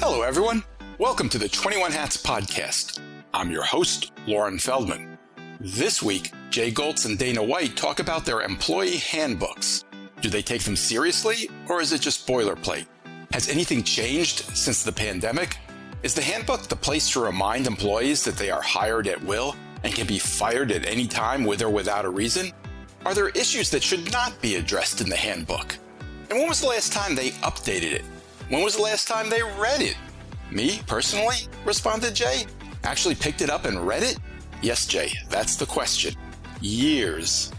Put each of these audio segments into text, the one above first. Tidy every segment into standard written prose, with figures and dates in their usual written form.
Hello, everyone. Welcome to the 21 Hats podcast. I'm your host, Lauren Feldman. This week, Jay Goltz and Dana White talk about their employee handbooks. Do they take them seriously, or is it just boilerplate? Has anything changed since the pandemic? Is the handbook the place to remind employees that they are hired at will and can be fired at any time with or without a reason? Are there issues that should not be addressed in the handbook? And when was the last time they updated it? When was the last time they read it? Me, personally, responded Jay. Actually picked it up and read it? Yes, Jay, that's the question. Years.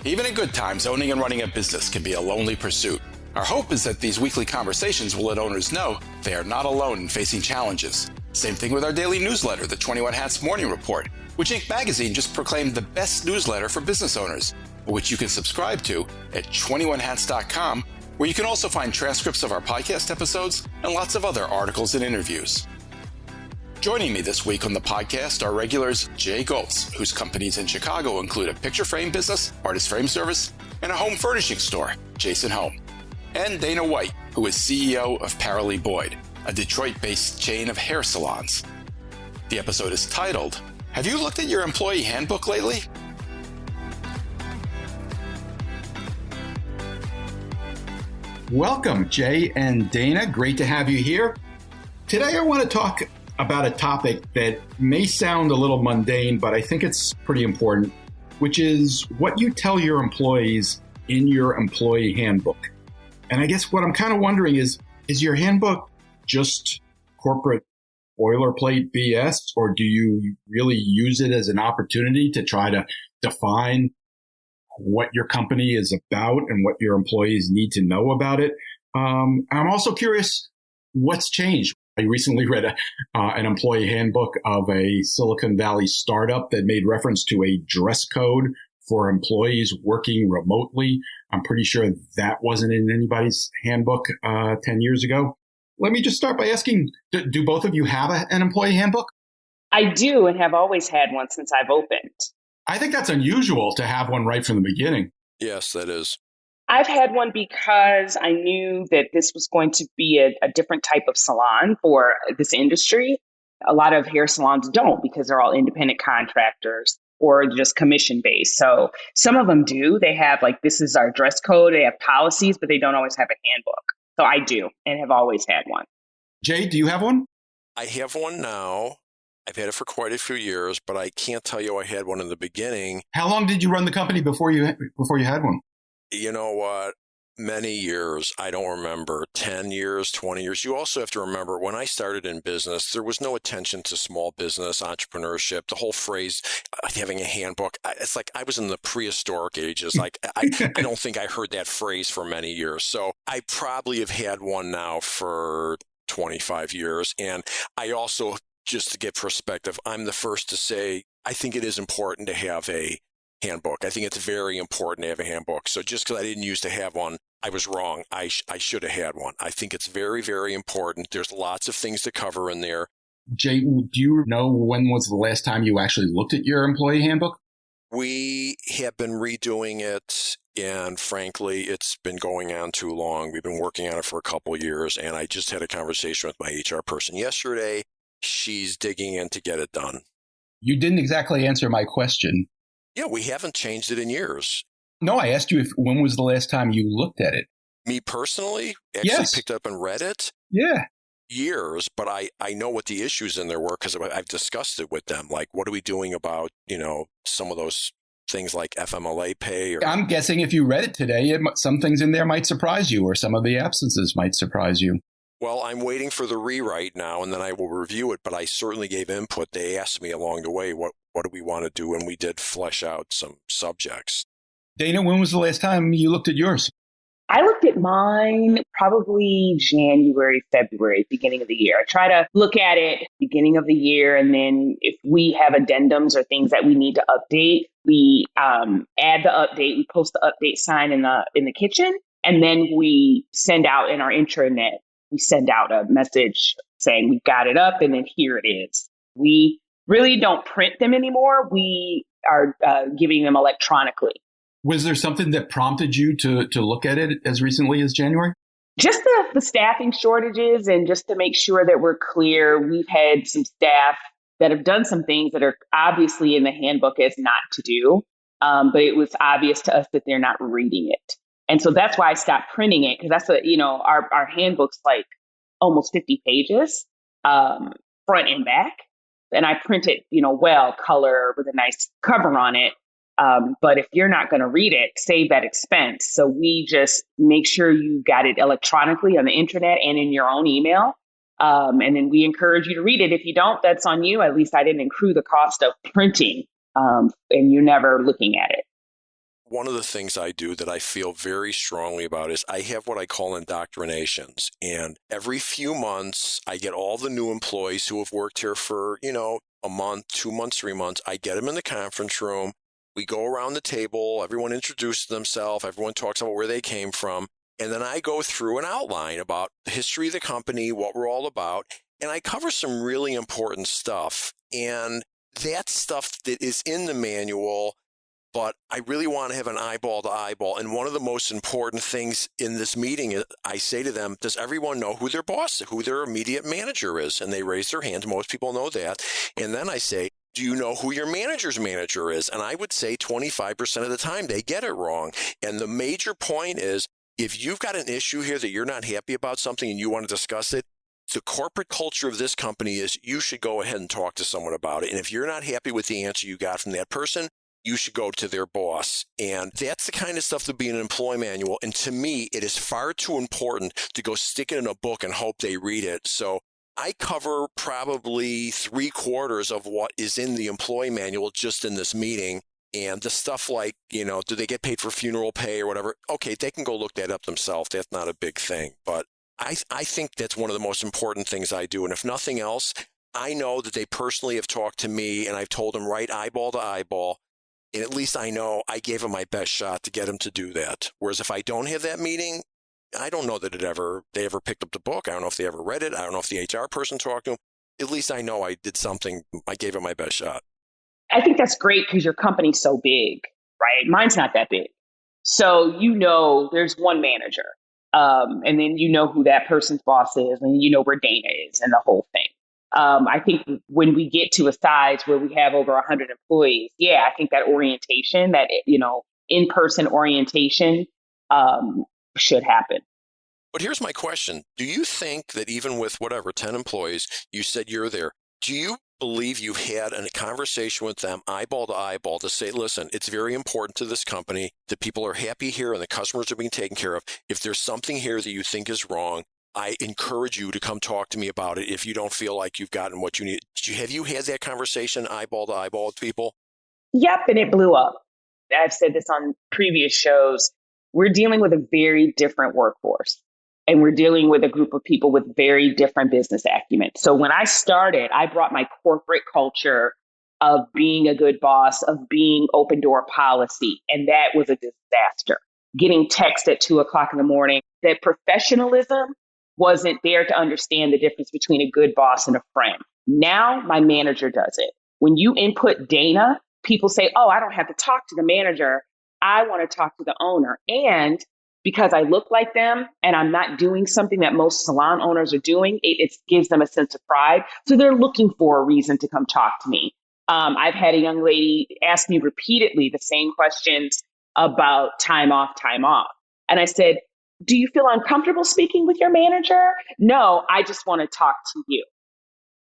Even in good times, owning and running a business can be a lonely pursuit. Our hope is that these weekly conversations will let owners know they are not alone in facing challenges. Same thing with our daily newsletter, the 21 Hats Morning Report, which Inc. magazine just proclaimed the best newsletter for business owners, which you can subscribe to at 21hats.com, where you can also find transcripts of our podcast episodes and lots of other articles and interviews. Joining me this week on the podcast are regulars Jay Goltz, whose companies in Chicago include a picture frame business, artist frame service, and a home furnishing store, Jason Home, and Dana White, who is CEO of Paralee Boyd, a Detroit-based chain of hair salons. The episode is titled, Have you looked at your employee handbook lately? Welcome, Jay and Dana. Great to have you here. Today I want to talk about a topic that may sound a little mundane, but I think it's pretty important, which is what you tell your employees in your employee handbook. And I guess what I'm kind of wondering is your handbook just corporate boilerplate BS, or do you really use it as an opportunity to try to define what your company is about and what your employees need to know about it? I'm also curious what's changed. I recently read an employee handbook of a Silicon Valley startup that made reference to a dress code for employees working remotely. I'm pretty sure that wasn't in anybody's handbook 10 years ago. Let me just start by asking, do both of you have an employee handbook? I do, and have always had one since I've opened. I think that's unusual to have one right from the beginning. Yes, that is. I've had one because I knew that this was going to be a different type of salon for this industry. A lot of hair salons don't, because they're all independent contractors or just commission based. So some of them do. They have this is our dress code. They have policies, but they don't always have a handbook. So I do and have always had one. Jay, do you have one? I have one now. I've had it for quite a few years, but I can't tell you I had one in the beginning. How long did you run the company before you had one? You know what? Many years. I don't remember. 10 years, 20 years. You also have to remember, when I started in business, there was no attention to small business, entrepreneurship, the whole phrase, having a handbook. It's like I was in the prehistoric ages. I don't think I heard that phrase for many years. So I probably have had one now for 25 years. And I also, just to get perspective, I'm the first to say, I think it is important to have a handbook. I think it's very important to have a handbook. So just because I didn't used to have one, I was wrong. I should have had one. I think it's very, very important. There's lots of things to cover in there. Jay, do you know when was the last time you actually looked at your employee handbook? We have been redoing it, and frankly, it's been going on too long. We've been working on it for a couple of years, and I just had a conversation with my HR person yesterday. She's digging in to get it done. You didn't exactly answer my question. Yeah, we haven't changed it in years. No, I asked you when was the last time you looked at it? Me personally, actually Yes. picked up and read it. Yeah. Years, but I know what the issues in there were because I've discussed it with them. Like, what are we doing about, some of those things like FMLA pay? I'm guessing if you read it today, some things in there might surprise you, or some of the absences might surprise you. Well, I'm waiting for the rewrite now, and then I will review it, but I certainly gave input. They asked me along the way, what do we want to do? And we did flesh out some subjects. Dana, when was the last time you looked at yours? I looked at mine probably January, February, beginning of the year. I try to look at it beginning of the year, and then if we have addendums or things that we need to update, we add the update. We post the update sign in the kitchen, and then we send out in our intranet. We send out a message saying we've got it up, and then here it is. We really don't print them anymore. We are giving them electronically. Was there something that prompted you to look at it as recently as January? Just the staffing shortages, and just to make sure that we're clear, we've had some staff that have done some things that are obviously in the handbook as not to do, but it was obvious to us that they're not reading it. And so that's why I stopped printing it, because that's our handbook's like almost 50 pages, front and back. And I print it, color with a nice cover on it. But if you're not going to read it, save that expense. So we just make sure you got it electronically on the internet and in your own email. And then we encourage you to read it. If you don't, that's on you. At least I didn't accrue the cost of printing, and you're never looking at it. One of the things I do that I feel very strongly about is I have what I call indoctrinations. And every few months, I get all the new employees who have worked here for, a month, 2 months, 3 months. I get them in the conference room. We go around the table. Everyone introduces themselves. Everyone talks about where they came from. And then I go through an outline about the history of the company, what we're all about. And I cover some really important stuff. And that stuff that is in the manual, but I really want to have an eyeball to eyeball. And one of the most important things in this meeting is I say to them, does everyone know who their boss, who their immediate manager is? And they raise their hand. Most people know that. And then I say, do you know who your manager's manager is? And I would say 25% of the time they get it wrong. And the major point is, if you've got an issue here that you're not happy about something and you want to discuss it, the corporate culture of this company is you should go ahead and talk to someone about it. And if you're not happy with the answer you got from that person, you should go to their boss. And that's the kind of stuff to be in an employee manual. And to me, it is far too important to go stick it in a book and hope they read it. So I cover probably 3/4 of what is in the employee manual just in this meeting. And the stuff like, do they get paid for funeral pay or whatever? Okay, they can go look that up themselves. That's not a big thing. But I think that's one of the most important things I do. And if nothing else, I know that they personally have talked to me and I've told them right eyeball to eyeball. And at least I know I gave them my best shot to get them to do that. Whereas if I don't have that meeting, I don't know that they ever picked up the book. I don't know if they ever read it. I don't know if the HR person talked to them. At least I know I did something. I gave it my best shot. I think that's great because your company's so big, right? Mine's not that big. So, there's one manager, and then who that person's boss is, and where Dana is and the whole thing. I think when we get to a size where we have over 100 employees, I think that orientation, that, in-person orientation should happen. But here's my question. Do you think that even with 10 employees, you said you're there, do you believe you've had a conversation with them eyeball to eyeball to say, listen, it's very important to this company that people are happy here and the customers are being taken care of. If there's something here that you think is wrong, I encourage you to come talk to me about it if you don't feel like you've gotten what you need. Have you had that conversation eyeball to eyeball with people? Yep, and it blew up. I've said this on previous shows. We're dealing with a very different workforce. And we're dealing with a group of people with very different business acumen. So when I started, I brought my corporate culture of being a good boss, of being open door policy. And that was a disaster. Getting text at 2:00 in the morning, that professionalism wasn't there to understand the difference between a good boss and a friend. Now my manager does it. When you input Dana, people say, oh, I don't have to talk to the manager. I want to talk to the owner. And because I look like them and I'm not doing something that most salon owners are doing, it gives them a sense of pride. So they're looking for a reason to come talk to me. I've had a young lady ask me repeatedly the same questions about time off. And I said, do you feel uncomfortable speaking with your manager? No, I just want to talk to you.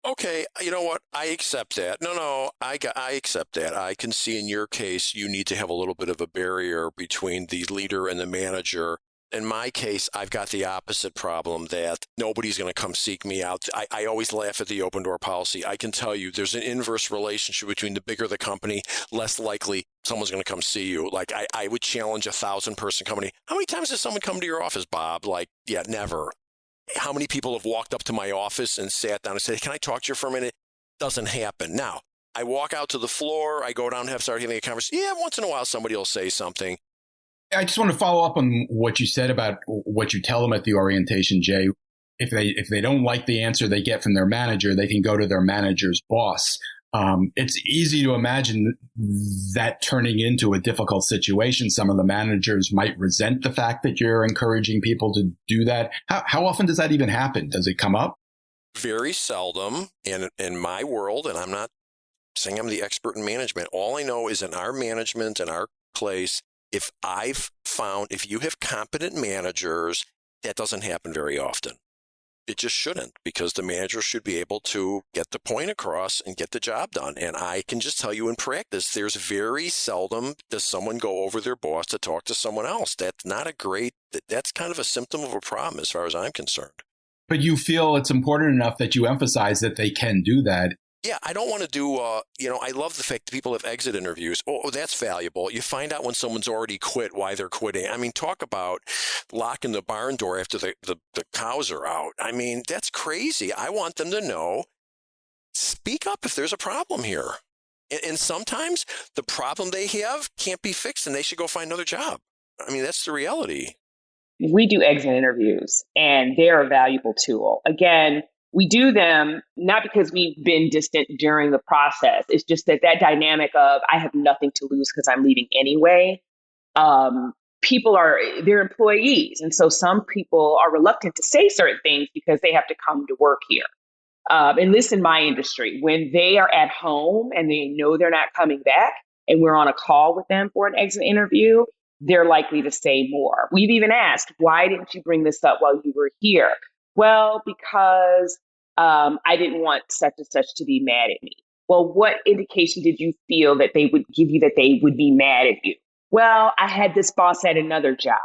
Okay, you know what? I accept that. No, I accept that. I can see in your case, you need to have a little bit of a barrier between the leader and the manager. In my case, I've got the opposite problem that nobody's going to come seek me out. I always laugh at the open door policy. I can tell you there's an inverse relationship between the bigger the company, less likely someone's going to come see you. Like I would challenge a 1,000-person company. How many times has someone come to your office, Bob? Never. How many people have walked up to my office and sat down and said, can I talk to you for a minute? Doesn't happen. Now, I walk out to the floor, I go down and start having a conversation. Yeah, once in a while, somebody will say something. I just want to follow up on what you said about what you tell them at the orientation, Jay. If they don't like the answer they get from their manager, they can go to their manager's boss. It's easy to imagine that turning into a difficult situation. Some of the managers might resent the fact that you're encouraging people to do that. How often does that even happen? Does it come up? Very seldom in my world, and I'm not saying I'm the expert in management. All I know is in our management and our place, if you have competent managers, that doesn't happen very often. It just shouldn't, because the manager should be able to get the point across and get the job done. And I can just tell you in practice, there's very seldom does someone go over their boss to talk to someone else. That's kind of a symptom of a problem as far as I'm concerned. But you feel it's important enough that you emphasize that they can do that. Yeah, I don't want to do, I love the fact that people have exit interviews. Oh, that's valuable. You find out when someone's already quit, why they're quitting. I mean, talk about locking the barn door after the cows are out. I mean, that's crazy. I want them to know, speak up if there's a problem here. And sometimes the problem they have can't be fixed and they should go find another job. I mean, that's the reality. We do exit interviews, and they're a valuable tool. Again, we do them not because we've been distant during the process. It's just that dynamic of I have nothing to lose because I'm leaving anyway. They're employees. And so some people are reluctant to say certain things because they have to come to work here. And listen, my industry, when they are at home and they know they're not coming back and we're on a call with them for an exit interview, they're likely to say more. We've even asked, why didn't you bring this up while you were here? Well, because I didn't want such and such to be mad at me. Well, what indication did you feel that they would give you that they would be mad at you? Well, I had this boss at another job.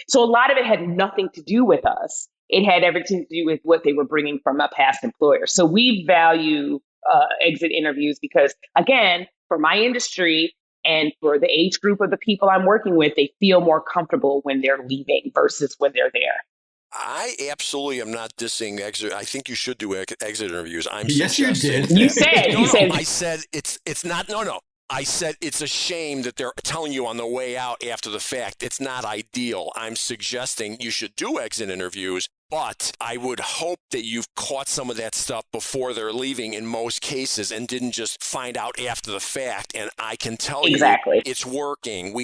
So a lot of it had nothing to do with us. It had everything to do with what they were bringing from a past employer. So we value exit interviews because, again, for my industry and for the age group of the people I'm working with, they feel more comfortable when they're leaving versus when they're there. I absolutely am not dissing exit. I think you should do exit interviews. Yes, you did. You said. I said it's not. No. I said it's a shame that they're telling you on the way out after the fact. It's not ideal. I'm suggesting you should do exit interviews, but I would hope that you've caught some of that stuff before they're leaving in most cases and didn't just find out after the fact. And I can tell exactly. You it's working.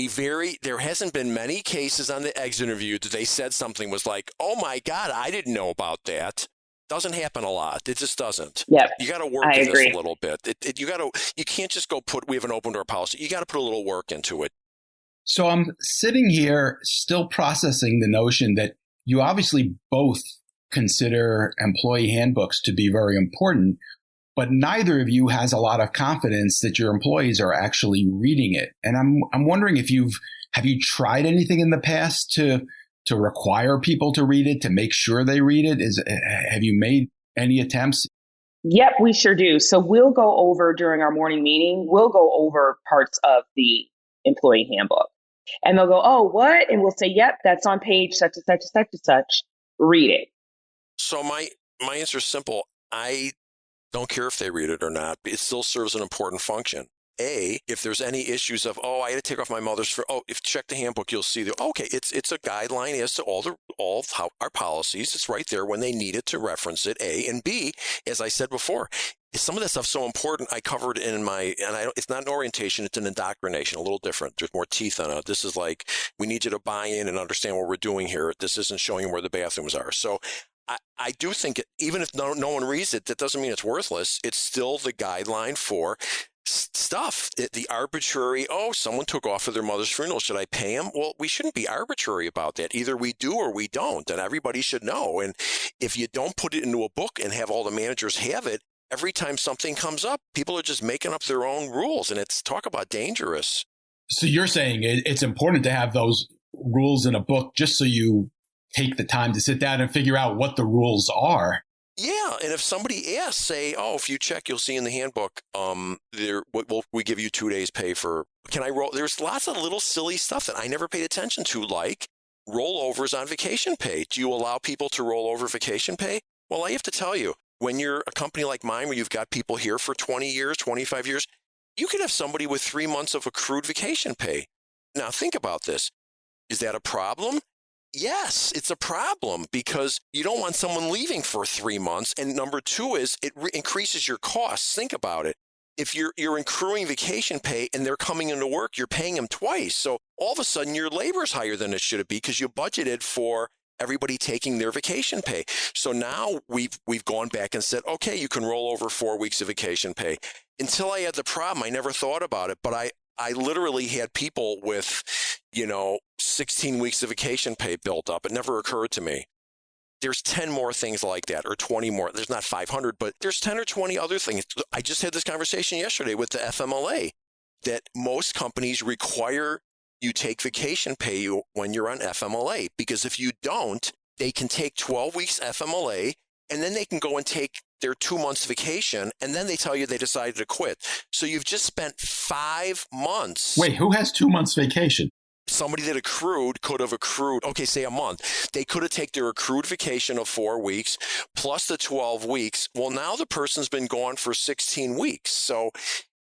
There hasn't been many cases on the exit interview that they said something was like, oh my God, I didn't know about that. Doesn't happen a lot. It just doesn't. Yep. You got to work at this a little bit. You can't just go we have an open door policy. You got to put a little work into it. So I'm sitting here still processing the notion that you obviously both consider employee handbooks to be very important, but neither of you has a lot of confidence that your employees are actually reading it. And I'm wondering if have you tried anything in the past to require people to read it, to make sure they read it? Have you made any attempts? Yep, we sure do. So we'll go over during our morning meeting, we'll go over parts of the employee handbook. And they'll go, oh, what? And we'll say, yep, that's on page such and such and such and such. Read it. So my answer is simple. I don't care if they read it or not. It still serves an important function. If there's any issues of, I had to take off my mother's if check the handbook, you'll see it's a guideline as to all of how our policies. It's right there when they need it to reference it. A, and B, as I said before, some of that stuff's so important. I covered in it's not an orientation, it's an indoctrination, a little different. There's more teeth on it. This is like, we need you to buy in and understand what we're doing here. This isn't showing you where the bathrooms are. So I do think even if no one reads it, that doesn't mean it's worthless. It's still the guideline for stuff. The arbitrary, someone took off for their mother's funeral. Should I pay him? Well, we shouldn't be arbitrary about that. Either we do or we don't, and everybody should know. And if you don't put it into a book and have all the managers have it, every time something comes up, people are just making up their own rules, and it's talk about dangerous. So you're saying it's important to have those rules in a book just so you take the time to sit down and figure out what the rules are. Yeah, and if somebody asks, say, if you check, you'll see in the handbook, we give you 2 days pay for, can I roll? There's lots of little silly stuff that I never paid attention to, like rollovers on vacation pay. Do you allow people to roll over vacation pay? Well, I have to tell you, when you're a company like mine, where you've got people here for 20 years, 25 years, you could have somebody with 3 months of accrued vacation pay. Now, think about this. Is that a problem? Yes, it's a problem because you don't want someone leaving for 3 months. And number two is it increases your costs. Think about it. if you're accruing vacation pay and they're coming into work, you're paying them twice. So all of a sudden your labor is higher than it should be because you budgeted for everybody taking their vacation pay. So now we've gone back and said, okay, you can roll over 4 weeks of vacation pay. Until I had the problem, I never thought about it, but I literally had people with, 16 weeks of vacation pay built up. It never occurred to me. There's 10 more things like that, or 20 more. There's not 500, but there's 10 or 20 other things. I just had this conversation yesterday with the FMLA that most companies require you take vacation pay when you're on FMLA, because if you don't, they can take 12 weeks FMLA and then they can go and take their 2 months vacation, and then they tell you they decided to quit. So you've just spent 5 months. Wait, who has 2 months vacation? Somebody that could have accrued, okay, say a month. They could have taken their accrued vacation of 4 weeks plus the 12 weeks. Well, now the person's been gone for 16 weeks. So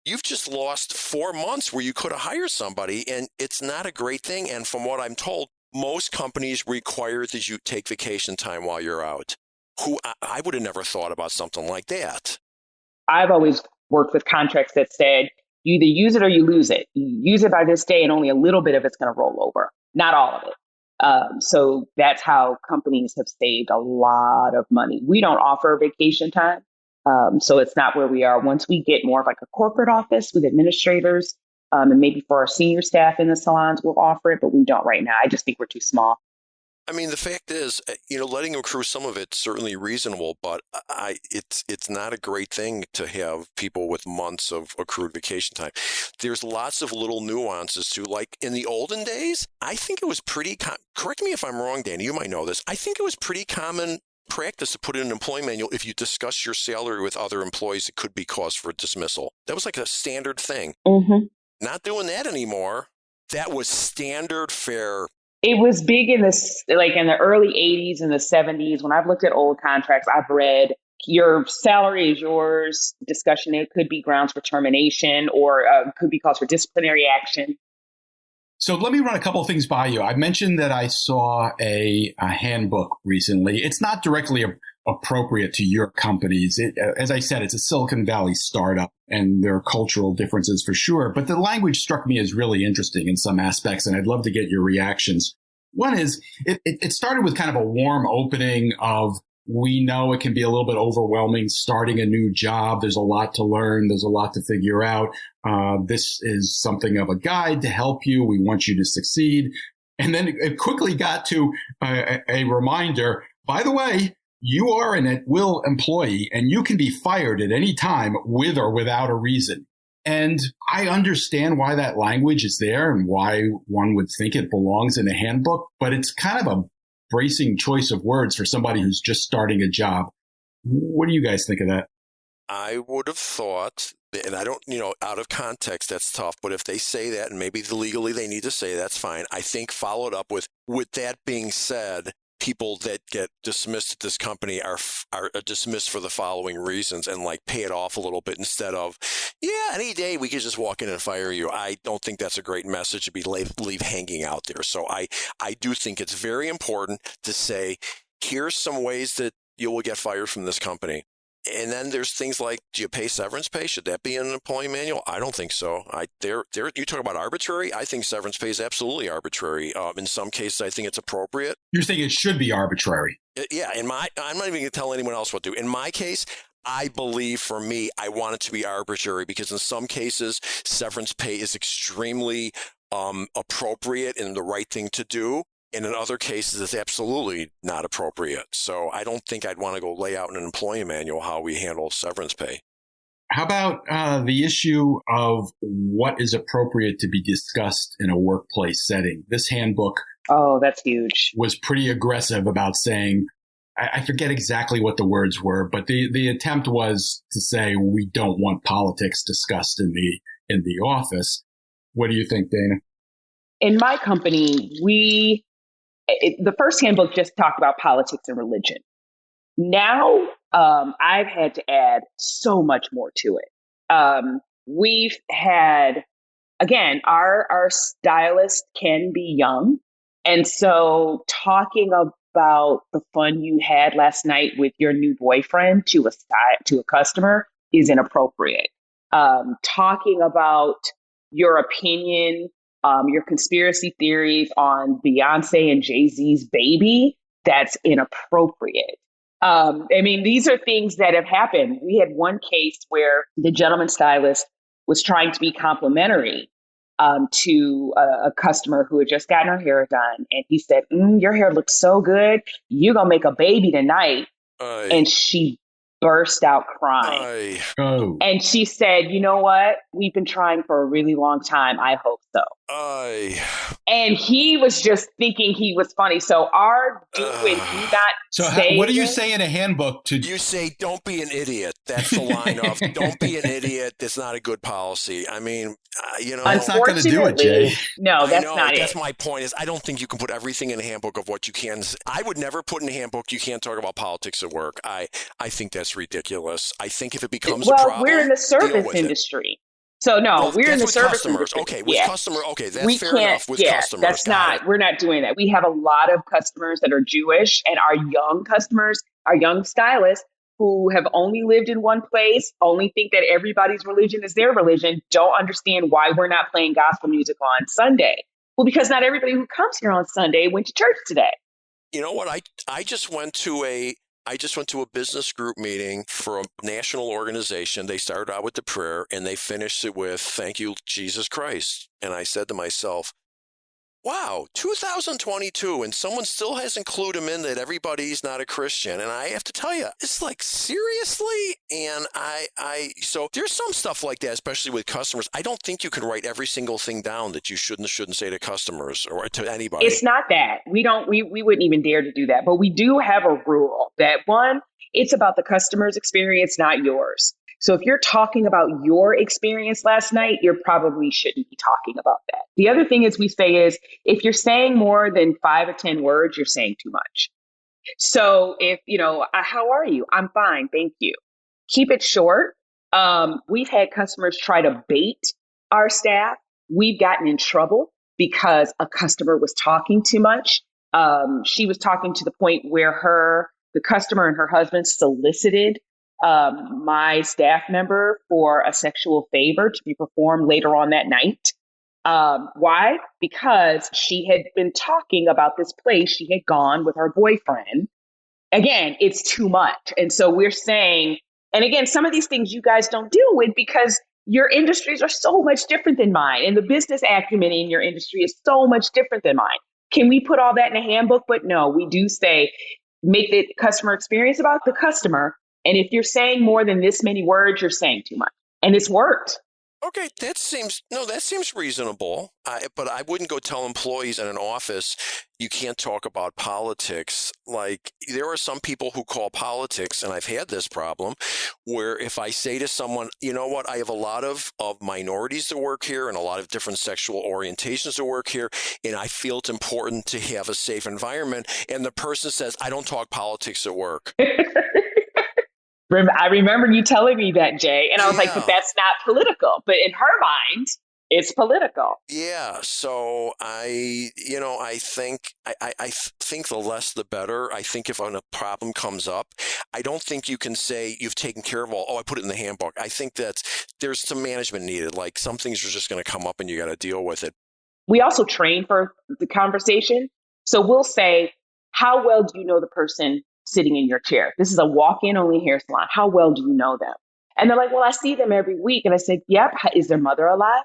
you've just lost 4 months where you could have hired somebody, and it's not a great thing. And from what I'm told, most companies require that you take vacation time while you're out. I would have never thought about something like that. I've always worked with contracts that said, you either use it or you lose it. You use it by this day and only a little bit of it's going to roll over, not all of it. So that's how companies have saved a lot of money. We don't offer vacation time. So it's not where we are. Once we get more of like a corporate office with administrators, and maybe for our senior staff in the salons, we'll offer it, but we don't right now. I just think we're too small. I mean, the fact is, letting them accrue some of it's certainly reasonable, but it's not a great thing to have people with months of accrued vacation time. There's lots of little nuances too. Like in the olden days, I think it was pretty, correct me if I'm wrong, Danny, you might know this. I think it was pretty common practice to put in an employee manual, if you discuss your salary with other employees, it could be cause for dismissal. That was like a standard thing. Mm-hmm. Not doing that anymore. That was standard fare. It was big in the early 80s and the 70s. When I've looked at old contracts, I've read your salary is yours. Discussion, it could be grounds for termination or could be cause for disciplinary action. So let me run a couple of things by you. I mentioned that I saw a handbook recently. It's not directly appropriate to your companies. As I said, it's a Silicon Valley startup, and there are cultural differences for sure. But the language struck me as really interesting in some aspects, and I'd love to get your reactions. One is, it started with kind of a warm opening of, we know it can be a little bit overwhelming starting a new job. There's a lot to learn. There's a lot to figure out. This is something of a guide to help you. We want you to succeed. And then it quickly got to a reminder, by the way, you are an at-will employee and you can be fired at any time with or without a reason. And I understand why that language is there and why one would think it belongs in a handbook, but it's kind of a bracing choice of words for somebody who's just starting a job. What do you guys think of that? I would have thought, and I don't, out of context, that's tough, but if they say that, and maybe legally they need to say that's fine, I think followed up with that being said, people that get dismissed at this company are dismissed for the following reasons, and like pay it off a little bit instead of, any day we could just walk in and fire you. I don't think that's a great message to be leave hanging out there. So I do think it's very important to say, here's some ways that you will get fired from this company. And then there's things like, do you pay severance pay? Should that be in an employee manual? I don't think so. You talk about arbitrary. I think severance pay is absolutely arbitrary. In some cases, I think it's appropriate. You're saying it should be arbitrary? Yeah. I'm not even going to tell anyone else what to do. In my case, I believe for me, I want it to be arbitrary because in some cases, severance pay is extremely appropriate and the right thing to do. And in other cases, it's absolutely not appropriate. So I don't think I'd want to go lay out in an employee manual how we handle severance pay. How about the issue of what is appropriate to be discussed in a workplace setting? This handbook that's huge. Was pretty aggressive about saying, I forget exactly what the words were, but the attempt was to say we don't want politics discussed in the office. What do you think, Dana? In my company, the first handbook just talked about politics and religion. Now, I've had to add so much more to it. We've had, again, our stylist can be young. And so talking about the fun you had last night with your new boyfriend to a customer is inappropriate. talking about your opinion, your conspiracy theories on Beyonce and Jay-Z's baby, that's inappropriate. These are things that have happened. We had one case where the gentleman stylist was trying to be complimentary to a customer who had just gotten her hair done. And he said, your hair looks so good. You're going to make a baby tonight. And she burst out crying. And she said, you know what? We've been trying for a really long time. I hope so. And he was just thinking he was funny. So our do and do not So say what do you say in a handbook to? You say, don't be an idiot. That's the line of, don't be an idiot. That's not a good policy. I mean, That's not going to do it, Jay. No, that's not it. That's my point is I don't think you can put everything in a handbook of what you can. I would never put in a handbook, you can't talk about politics at work. I think that's ridiculous. I think if it becomes a problem, we're in the service industry. So no, we're in the service customers. industry. Okay, with customers. Okay, that's fair enough with customers. That's not. We're not doing that. We have a lot of customers that are Jewish, and our young customers, our young stylists, who have only lived in one place, only think that everybody's religion is their religion, don't understand why we're not playing gospel music on Sunday. Well, because not everybody who comes here on Sunday went to church today. You know what? I just went to a business group meeting for a national organization. They started out with the prayer and they finished it with, thank you, Jesus Christ. And I said to myself, wow, 2022, and someone still hasn't clued him in that everybody's not a Christian. And I have to tell you, it's like, seriously? And so there's some stuff like that, especially with customers. I don't think you can write every single thing down that you shouldn't say to customers or to anybody. It's not that. We wouldn't even dare to do that. But we do have a rule that one, it's about the customer's experience, not yours. So if you're talking about your experience last night, you probably shouldn't be talking about that. The other thing we say is, if you're saying more than 5 or 10 words, you're saying too much. So if, how are you? I'm fine. Thank you. Keep it short. We've had customers try to bait our staff. We've gotten in trouble because a customer was talking too much. She was talking to the point where the customer and her husband solicited my staff member for a sexual favor to be performed later on that night. Why? Because she had been talking about this place she had gone with her boyfriend. Again, it's too much. And so we're saying, and again, some of these things you guys don't deal with because your industries are so much different than mine. And the business acumen in your industry is so much different than mine. Can we put all that in a handbook? But no, we do say, make the customer experience about the customer. And if you're saying more than this many words, you're saying too much. And it's worked. Okay, that seems reasonable. But I wouldn't go tell employees in an office, you can't talk about politics. Like, there are some people who call politics, and I've had this problem, where if I say to someone, you know what, I have a lot of minorities that work here and a lot of different sexual orientations that work here, and I feel it's important to have a safe environment. And the person says, I don't talk politics at work. I remember you telling me that, Jay, and I was like, but that's not political. But in her mind, it's political. Yeah. So I think the less the better. I think if a problem comes up, I don't think you can say you've taken care of all. I put it in the handbook. I think there's some management needed. Like, some things are just going to come up and you got to deal with it. We also train for the conversation. So we'll say, how well do you know the person sitting in your chair? This is a walk-in only hair salon. How well do you know them? And they're like, well, I see them every week. And I said, yep. Is their mother alive?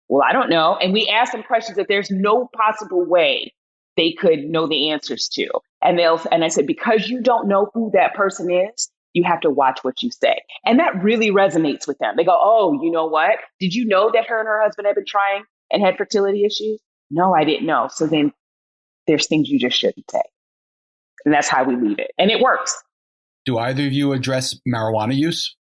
Well, I don't know. And we ask them questions that there's no possible way they could know the answers to. And I said, because you don't know who that person is, you have to watch what you say. And that really resonates with them. They go, oh, you know what? Did you know that her and her husband had been trying and had fertility issues? No, I didn't know. So then there's things you just shouldn't say. And that's how we leave it. And it works. Do either of you address marijuana use?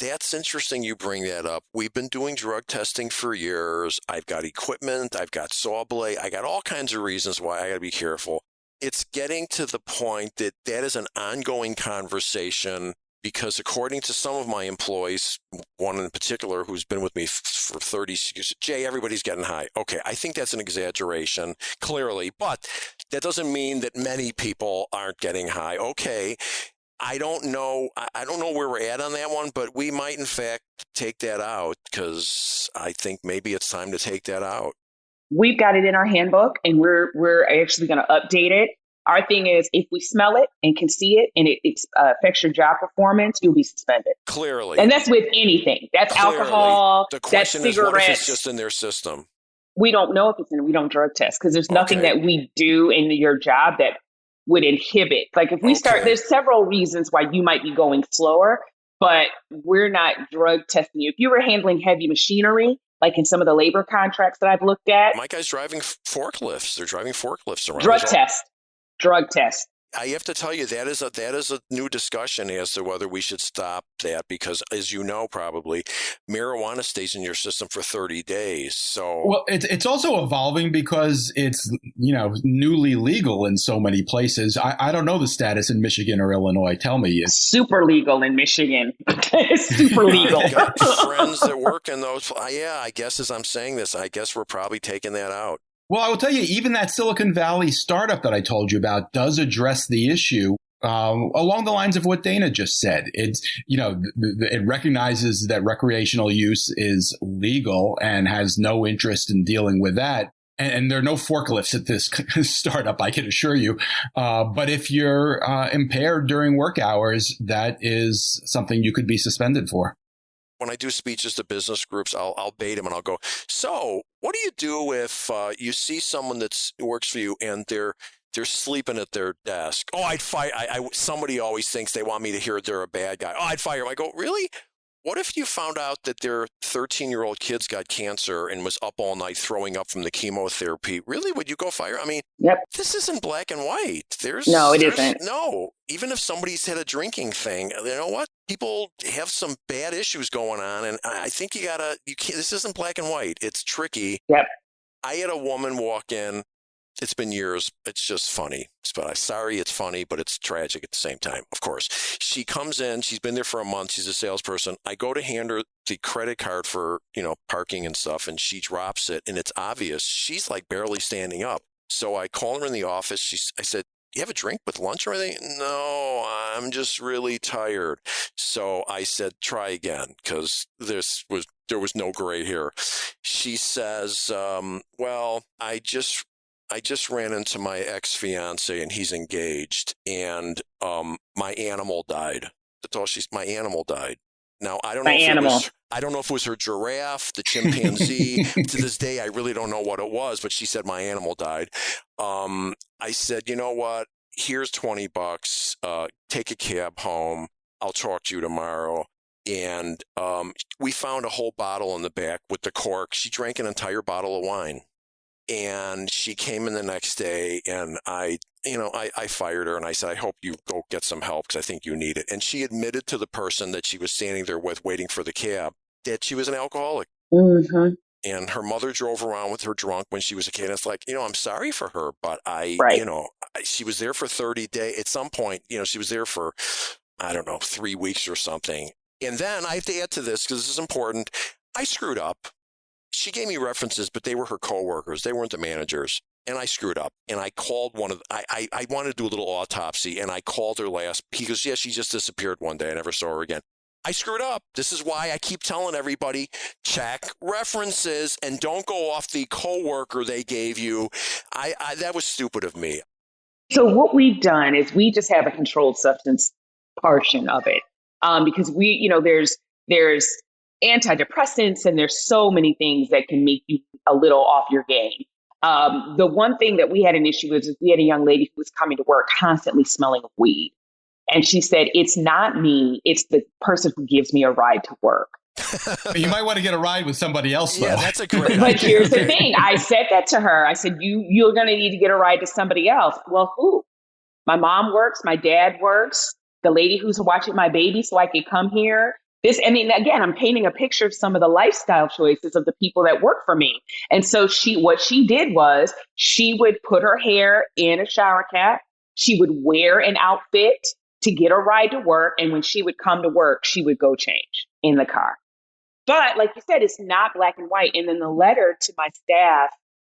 That's interesting you bring that up. We've been doing drug testing for years. I've got equipment. I've got saw blade. I got all kinds of reasons why I got to be careful. It's getting to the point that is an ongoing conversation because according to some of my employees, one in particular who's been with me for 30 years, Jay, everybody's getting high. Okay, I think that's an exaggeration, clearly, but that doesn't mean that many people aren't getting high. Okay, I don't know. I don't know where we're at on that one, but we might in fact take that out because I think maybe it's time to take that out. We've got it in our handbook, and we're actually going to update it. Our thing is, if we smell it and can see it, and it affects your job performance, you'll be suspended. Clearly, and that's with anything. That's Clearly. Alcohol. The question that's is, what cigarettes. if it's just in their system? We don't know if it's in. We don't drug test because there's nothing that we do in your job that would inhibit. Like if we start, there's several reasons why you might be going slower, but we're not drug testing you. If you were handling heavy machinery, like in some of the labor contracts that I've looked at. My guy's driving forklifts. They're driving forklifts around. Drug test. I have to tell you, that is a new discussion as to whether we should stop that because, as you know, probably marijuana stays in your system for 30 days. So, well, it's also evolving because it's newly legal in so many places. I don't know the status in Michigan or Illinois. Tell me, super legal in Michigan. Super legal. I've got friends that work in those. Yeah, I guess as I'm saying this, I guess we're probably taking that out. Well, I will tell you, even that Silicon Valley startup that I told you about does address the issue along the lines of what Dana just said. It's, it recognizes that recreational use is legal and has no interest in dealing with that. And there are no forklifts at this startup, I can assure you. But if you're impaired during work hours, that is something you could be suspended for. When I do speeches to business groups, I'll bait them and I'll go, so what do you do if you see someone that works for you and they're sleeping at their desk? Oh, I'd fire. Somebody always thinks they want me to hear they're a bad guy. Oh, I'd fire them. I go, really? What if you found out that their 13-year-old kid's got cancer and was up all night throwing up from the chemotherapy? Really? Would you go fire? I mean, This isn't black and white. It isn't. No. Even if somebody's had a drinking thing, you know what? People have some bad issues going on, and I think this isn't black and white. It's tricky. Yep. I had a woman walk in. It's been years. It's just funny. Sorry, it's funny, but it's tragic at the same time, of course. She comes in. She's been there for a month. She's a salesperson. I go to hand her the credit card for, parking and stuff, and she drops it, and it's obvious. She's like barely standing up. So I call her in the office. I said, you have a drink with lunch or anything? No, I'm just really tired. So I said, try again, because there was no gray hair. She says, well, I just ran into my ex-fiance and he's engaged, and my animal died. That's all my animal died. Now, I don't know if it was her giraffe, the chimpanzee. To this day, I really don't know what it was, but she said my animal died. I said, you know what? Here's $20. Take a cab home. I'll talk to you tomorrow. And we found a whole bottle in the back with the cork. She drank an entire bottle of wine. And she came in the next day, and I fired her, and I said, I hope you go get some help because I think you need it. And she admitted to the person that she was standing there with waiting for the cab that she was an alcoholic. Mm-hmm. And her mother drove around with her drunk when she was a kid. And it's like, I'm sorry for her, but she was there for 30 days. At some point, she was there for, 3 weeks or something. And then I have to add to this because this is important. I screwed up. She gave me references, but they were her coworkers. They weren't the managers. And I screwed up. And I called I wanted to do a little autopsy, and I called her he goes, yeah, she just disappeared one day. I never saw her again. I screwed up. This is why I keep telling everybody, check references and don't go off the coworker they gave you. That was stupid of me. So what we've done is we just have a controlled substance portion of it. Because there's antidepressants, and there's so many things that can make you a little off your game. The one thing that we had an issue with is we had a young lady who was coming to work constantly smelling of weed. And she said, it's not me, it's the person who gives me a ride to work. You might want to get a ride with somebody else, though. Yeah, that's a great But here's the thing. I said that to her. I said, you're going to need to get a ride to somebody else. Well, who? My mom works. My dad works. The lady who's watching my baby so I could come here. Again, I'm painting a picture of some of the lifestyle choices of the people that work for me. And so what she did was she would put her hair in a shower cap. She would wear an outfit to get a ride to work. And when she would come to work, she would go change in the car. But like you said, it's not black and white. And then the letter to my staff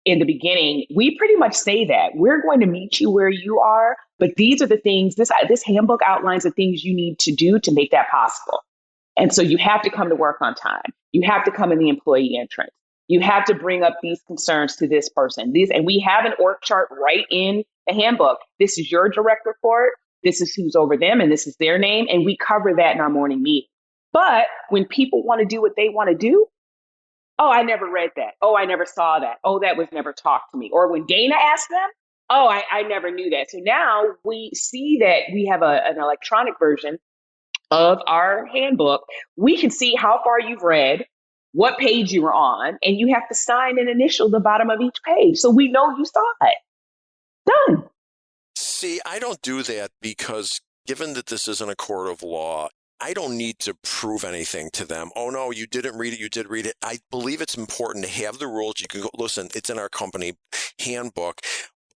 in the beginning, we pretty much say that we're going to meet you where you are, but these are the things, this handbook outlines the things you need to do to make that possible. And so you have to come to work on time. You have to come in the employee entrance. You have to bring up these concerns to this person. And we have an org chart right in the handbook. This is your direct report. This is who's over them, and this is their name. And we cover that in our morning meeting. But when people want to do what they want to do, oh, I never read that. Oh, I never saw that. Oh, that was never talked to me. Or when Dana asked them, oh, I never knew that. So now we see that we have an electronic version of our handbook. We can see how far you've read, what page you were on, and you have to sign and initial the bottom of each page. So we know you saw it. Done. See, I don't do that because given that this isn't a court of law, I don't need to prove anything to them. Oh, no, you didn't read it. You did read it. I believe it's important to have the rules. You can go, listen, it's in our company handbook,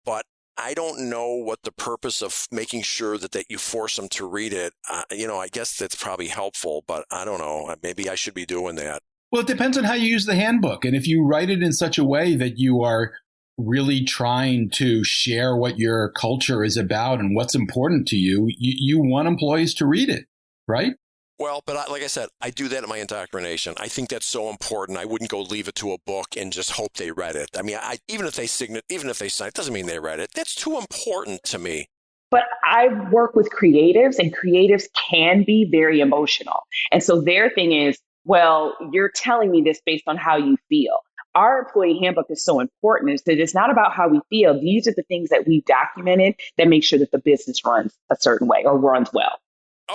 but I don't know what the purpose of making sure that you force them to read it. I guess that's probably helpful, but I don't know. Maybe I should be doing that. Well, it depends on how you use the handbook. And if you write it in such a way that you are really trying to share what your culture is about and what's important to you, you want employees to read it, right? Well, but like I said, I do that in my indoctrination. I think that's so important. I wouldn't go leave it to a book and just hope they read it. I mean, even if they sign it, doesn't mean they read it. That's too important to me. But I work with creatives, and creatives can be very emotional. And so their thing is, well, you're telling me this based on how you feel. Our employee handbook is so important is that it's not about how we feel. These are the things that we've documented that make sure that the business runs a certain way or runs well.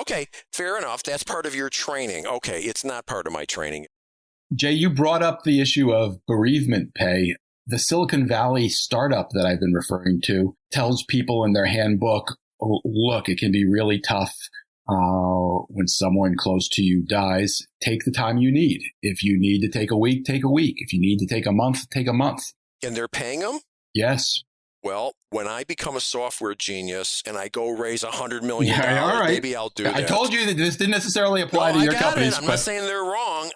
Okay, fair enough. That's part of your training. Okay, it's not part of my training. Jay, you brought up the issue of bereavement pay. The Silicon Valley startup that I've been referring to tells people in their handbook, oh, look, it can be really tough when someone close to you dies. Take the time you need. If you need to take a week, take a week. If you need to take a month, take a month. And they're paying them? Yes. Well, when I become a software genius and I go raise $100 million, all right. maybe I'll do that. I told you that this didn't necessarily apply to your companies. I'm not saying they're wrong.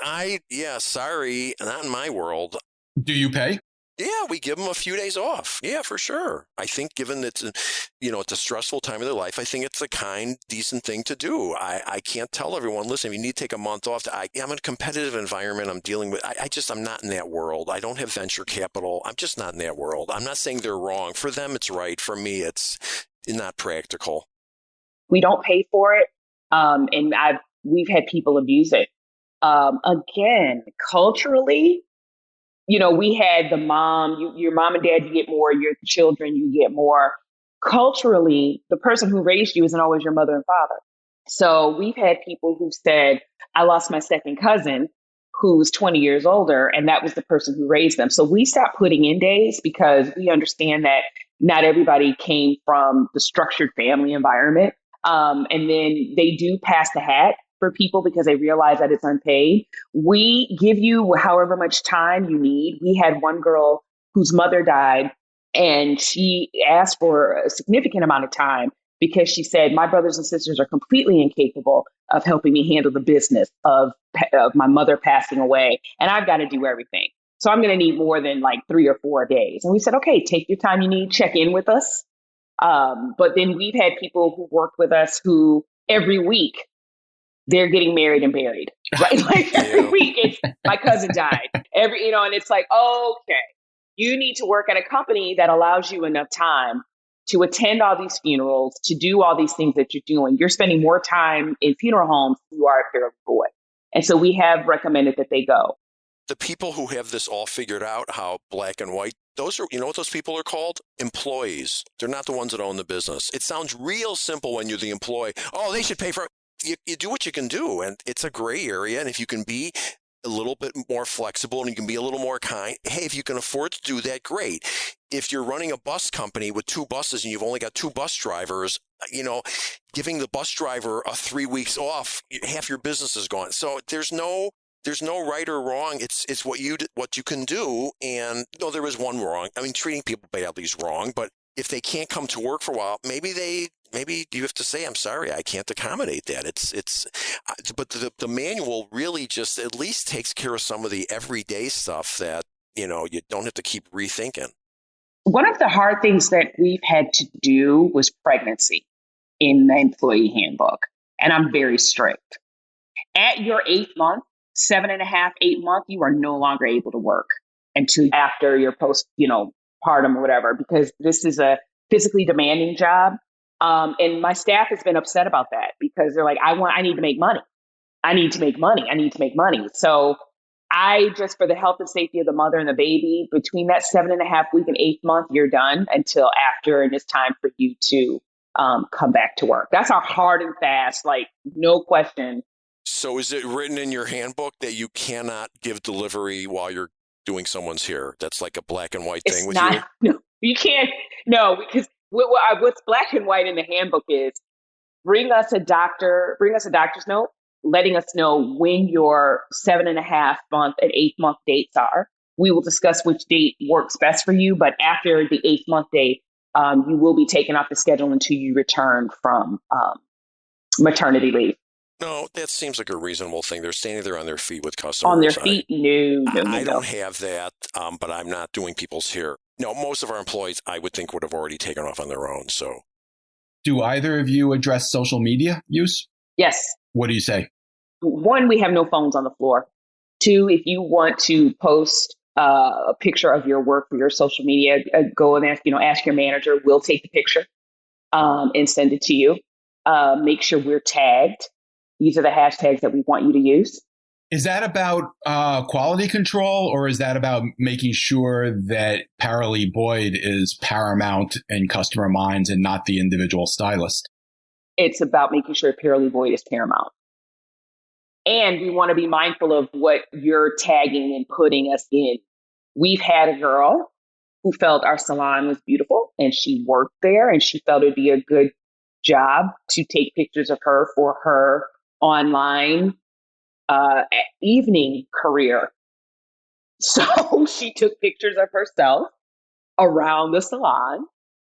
Sorry, not in my world. Do you pay? Yeah, we give them a few days off. Yeah, for sure. I think given it's a stressful time of their life, I think it's a kind, decent thing to do. I can't tell everyone, listen, if you need to take a month off. I'm in a competitive environment. I'm dealing with, I'm not in that world. I don't have venture capital. I'm just not in that world. I'm not saying they're wrong. For them, it's right. For me, it's not practical. We don't pay for it. And we've had people abuse it. Again, culturally, we had the mom, your mom and dad, you get more, your children, you get more. Culturally, the person who raised you isn't always your mother and father. So we've had people who said, I lost my second cousin who's 20 years older, and that was the person who raised them. So we stopped putting in days because we understand that not everybody came from the structured family environment. And then they do pass the hat for people because they realize that it's unpaid. We give you however much time you need. We had one girl whose mother died, and she asked for a significant amount of time because she said, my brothers and sisters are completely incapable of helping me handle the business of my mother passing away, and I've got to do everything. So I'm going to need more than like 3 or 4 days. And we said, okay, take your time you need, check in with us. But then we've had people who worked with us who every week they're getting married and buried, right? Like every week it's my cousin died. And it's like, okay, you need to work at a company that allows you enough time to attend all these funerals, to do all these things that you're doing. You're spending more time in funeral homes than you are at Fairly Boy. And so we have recommended that they go. The people who have this all figured out, how black and white, those are, what those people are called? Employees. They're not the ones that own the business. It sounds real simple when you're the employee. Oh, they should pay for it. You do what you can do, and it's a gray area. And if you can be a little bit more flexible and you can be a little more kind, hey, if you can afford to do that, great. If you're running a bus company with 2 buses and you've only got 2 bus drivers, giving the bus driver 3 weeks off, half your business is gone. So there's no right or wrong. It's what you can do. And no, there is one wrong. I mean, treating people badly is wrong, but if they can't come to work for a while, maybe you have to say, I'm sorry, I can't accommodate that. But the manual really just at least takes care of some of the everyday stuff that, you don't have to keep rethinking. One of the hard things that we've had to do was pregnancy in the employee handbook. And I'm very strict. At your 8th month, 7.5, 8 month, you are no longer able to work until after your partum or whatever, because this is a physically demanding job. And my staff has been upset about that because they're like, I need to make money. I need to make money. I need to make money. So I just, for the health and safety of the mother and the baby, between that 7.5 week and 8th month, you're done until after, and it's time for you to come back to work. That's our hard and fast, like no question. So is it written in your handbook that you cannot give delivery while you're doing someone's hair? That's like a black and white thing with you? No, you can't. No, because what's black and white in the handbook is bring us a doctor's note, letting us know when your 7.5 month and 8th month dates are. We will discuss which date works best for you. But after the 8th month date, you will be taken off the schedule until you return from maternity leave. No, that seems like a reasonable thing. They're standing there on their feet with customers. On their feet? No. I don't have that, but I'm not doing people's hair. No, most of our employees, I would think, would have already taken off on their own. So, do either of you address social media use? Yes. What do you say? 1, we have no phones on the floor. 2, if you want to post a picture of your work for your social media, go and ask your manager. We'll take the picture and send it to you. Make sure we're tagged. These are the hashtags that we want you to use. Is that about quality control, or is that about making sure that Paralee Boyd is paramount in customer minds and not the individual stylist? It's about making sure Paralee Boyd is paramount. And we want to be mindful of what you're tagging and putting us in. We've had a girl who felt our salon was beautiful and she worked there and she felt it'd be a good job to take pictures of her for her online evening career. So she took pictures of herself around the salon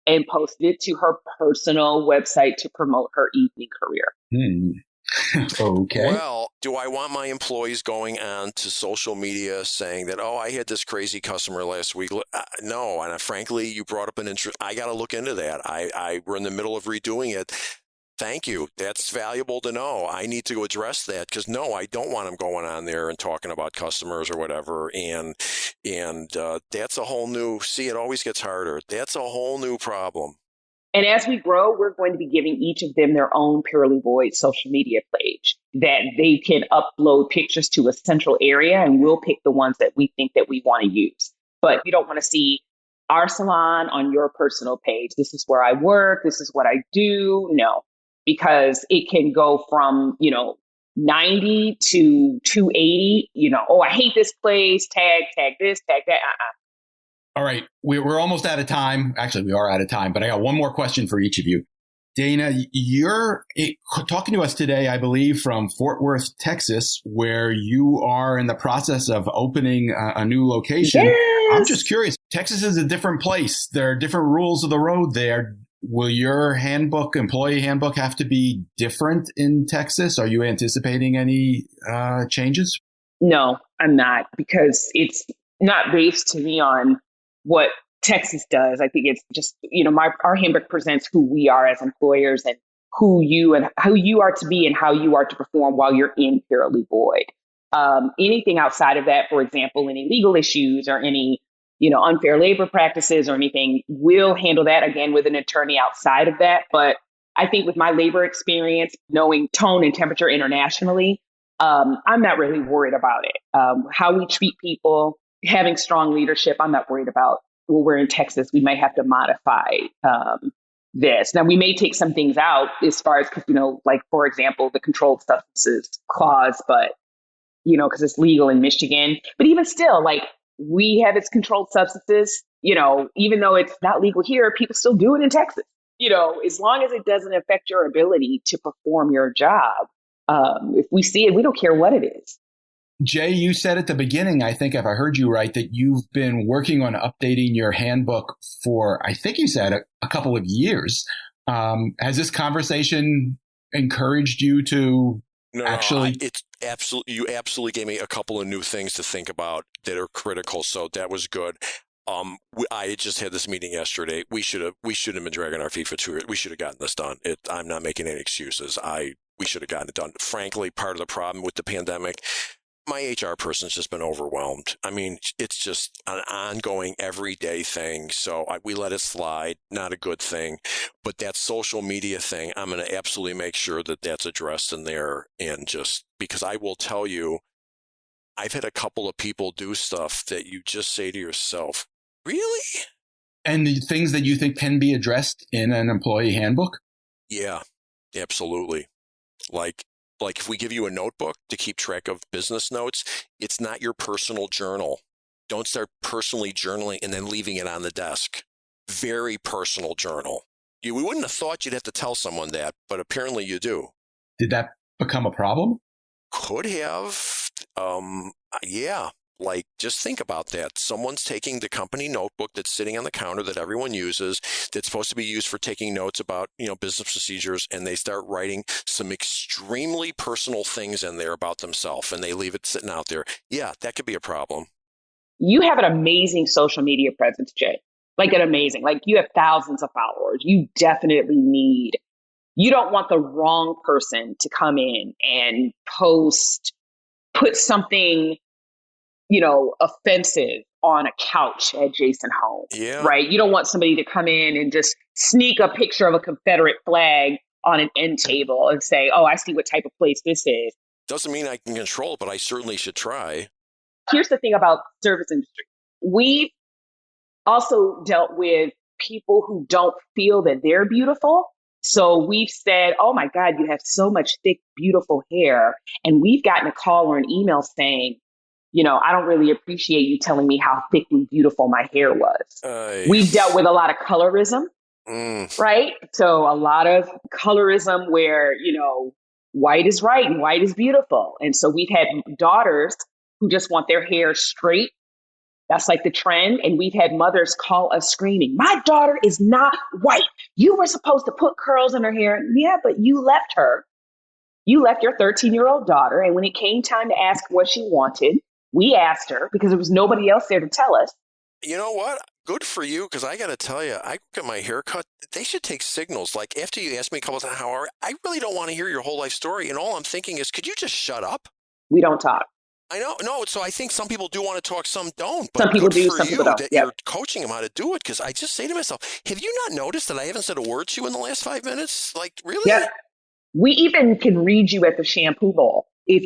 and posted it to her personal website to promote her evening career. Okay. Well, do I want my employees going on to social media saying that, I had this crazy customer last week? No. And frankly, you brought up an interest. I got to look into that. We're in the middle of redoing it. Thank you. That's valuable to know. I need to address that because no, I don't want them going on there and talking about customers or whatever. And that's a whole new, it always gets harder. That's a whole new problem. And as we grow, we're going to be giving each of them their own Paralee Boyd social media page that they can upload pictures to a central area, and we'll pick the ones that we think that we want to use. But you don't want to see our salon on your personal page. This is where I work. This is what I do. No, because it can go from, 90 to 280, I hate this place, tag this, tag that. All right. We're almost out of time. Actually, we are out of time, but I got one more question for each of you. Dana, you're talking to us today, I believe, from Fort Worth, Texas, where you are in the process of opening a new location. Yes. I'm just curious. Texas is a different place. There are different rules of the road there. Will your employee handbook, have to be different in Texas? Are you anticipating any changes? No, I'm not, because it's not based to me on what Texas does. I think it's just, our handbook presents who we are as employers and who you are to be and how you are to perform while you're in Paralee Boyd. Anything outside of that, for example, any legal issues or any, unfair labor practices or anything, we'll handle that again with an attorney outside of that. But I think with my labor experience, knowing tone and temperature internationally, I'm not really worried about it. How we treat people, having strong leadership, I'm not worried about. Well, we're in Texas, we might have to modify this. Now, we may take some things out as far as, like, for example, the controlled substances clause, but, because it's legal in Michigan. But even still, like, we have its controlled substances, even though it's not legal here, people still do it in Texas. As long as it doesn't affect your ability to perform your job, if we see it, we don't care what it is. Jay, you said at the beginning, I think if I heard you right, that you've been working on updating your handbook for, I think you said, a couple of years. Has this conversation encouraged you to it's absolutely, you absolutely gave me a couple of new things to think about that are critical. So that was good. I just had this meeting yesterday. We should have been dragging our feet for 2 years. We should have gotten this done. I'm not making any excuses. We should have gotten it done. Frankly, part of the problem with the pandemic, my HR person's just been overwhelmed. I mean, it's just an ongoing everyday thing. So we let it slide. Not a good thing. But that social media thing, I'm going to absolutely make sure that that's addressed in there. And just because I will tell you, I've had a couple of people do stuff that you just say to yourself, really? And the things that you think can be addressed in an employee handbook? Yeah, absolutely. Like if we give you a notebook to keep track of business notes, it's not your personal journal. Don't start personally journaling and then leaving it on the desk. Very personal journal. We wouldn't have thought you'd have to tell someone that, but apparently you do. Did that become a problem? Could have. Yeah. Like, just think about that. Someone's taking the company notebook that's sitting on the counter that everyone uses, that's supposed to be used for taking notes about, business procedures, and they start writing some extremely personal things in there about themselves, and they leave it sitting out there. Yeah, that could be a problem. You have an amazing social media presence, Jay. Like you have thousands of followers. You don't want the wrong person to come in and put something offensive on a couch at Jason home, right? You don't want somebody to come in and just sneak a picture of a Confederate flag on an end table and say, oh, I see what type of place this is. Doesn't mean I can control it, but I certainly should try. Here's the thing about service industry. We've also dealt with people who don't feel that they're beautiful. So we've said, oh my God, you have so much thick, beautiful hair. And we've gotten a call or an email saying, I don't really appreciate you telling me how thick and beautiful my hair was. We've dealt with a lot of colorism, right? So a lot of colorism where, white is right and white is beautiful. And so we've had daughters who just want their hair straight. That's like the trend. And we've had mothers call us screaming, my daughter is not white. You were supposed to put curls in her hair. Yeah, but you left her. You left your 13-year-old daughter. And when it came time to ask what she wanted, we asked her because there was nobody else there to tell us. You know what? Good for you, because I got to tell you, I get my hair cut. They should take signals. Like, after you ask me a couple of times, how are you? I really don't want to hear your whole life story. And all I'm thinking is, could you just shut up? We don't talk. I know. No, so I think some people do want to talk, some don't. But some people do, some people don't. That you're coaching them how to do it, because I just say to myself, have you not noticed that I haven't said a word to you in the last 5 minutes? Like, really? Yeah. We even can read you at the shampoo bowl. If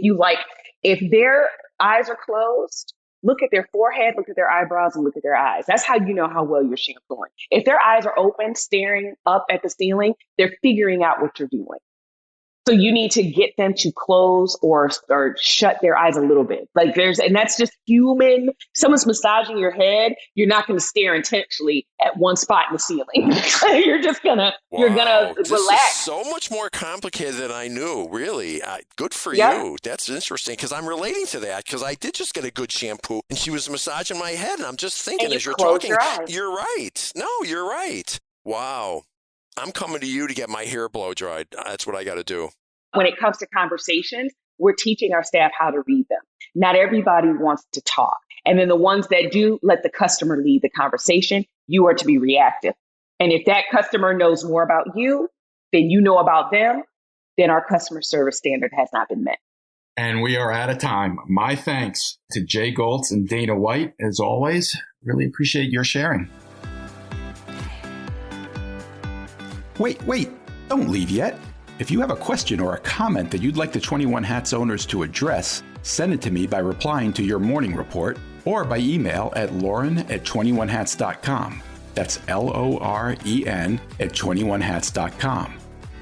their eyes are closed, look at their forehead, look at their eyebrows, and look at their eyes. That's how you know how well you're shampooing. If their eyes are open, staring up at the ceiling, they're figuring out what you're doing. So you need to get them to close or shut their eyes a little bit. And that's just human. Someone's massaging your head. You're not going to stare intently at one spot in the ceiling. You're just gonna, relax. This is so much more complicated than I knew. Really, good for you. That's interesting, because I'm relating to that, because I did just get a good shampoo and she was massaging my head, and I'm just thinking as you're talking, you're right. No, you're right. Wow. I'm coming to you to get my hair blow dried. That's what I got to do. When it comes to conversations, we're teaching our staff how to read them. Not everybody wants to talk. And then the ones that do, let the customer lead the conversation. You are to be reactive. And if that customer knows more about you than you know about them, then our customer service standard has not been met. And we are out of time. My thanks to Jay Goltz and Dana White, as always. Really appreciate your sharing. Wait, don't leave yet. If you have a question or a comment that you'd like the 21 Hats owners to address, send it to me by replying to your morning report or by email at lauren@21hats.com. That's LOREN@21hats.com.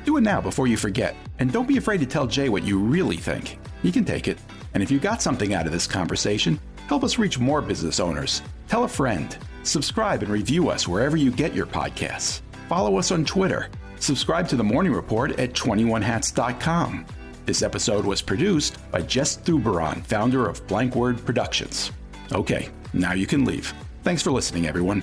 Do it now before you forget. And don't be afraid to tell Jay what you really think. He can take it. And if you got something out of this conversation, help us reach more business owners. Tell a friend. Subscribe and review us wherever you get your podcasts. Follow us on Twitter. Subscribe to the Morning Report at 21hats.com. This episode was produced by Jess Thuberon, founder of Blank Word Productions. Okay, now you can leave. Thanks for listening, everyone.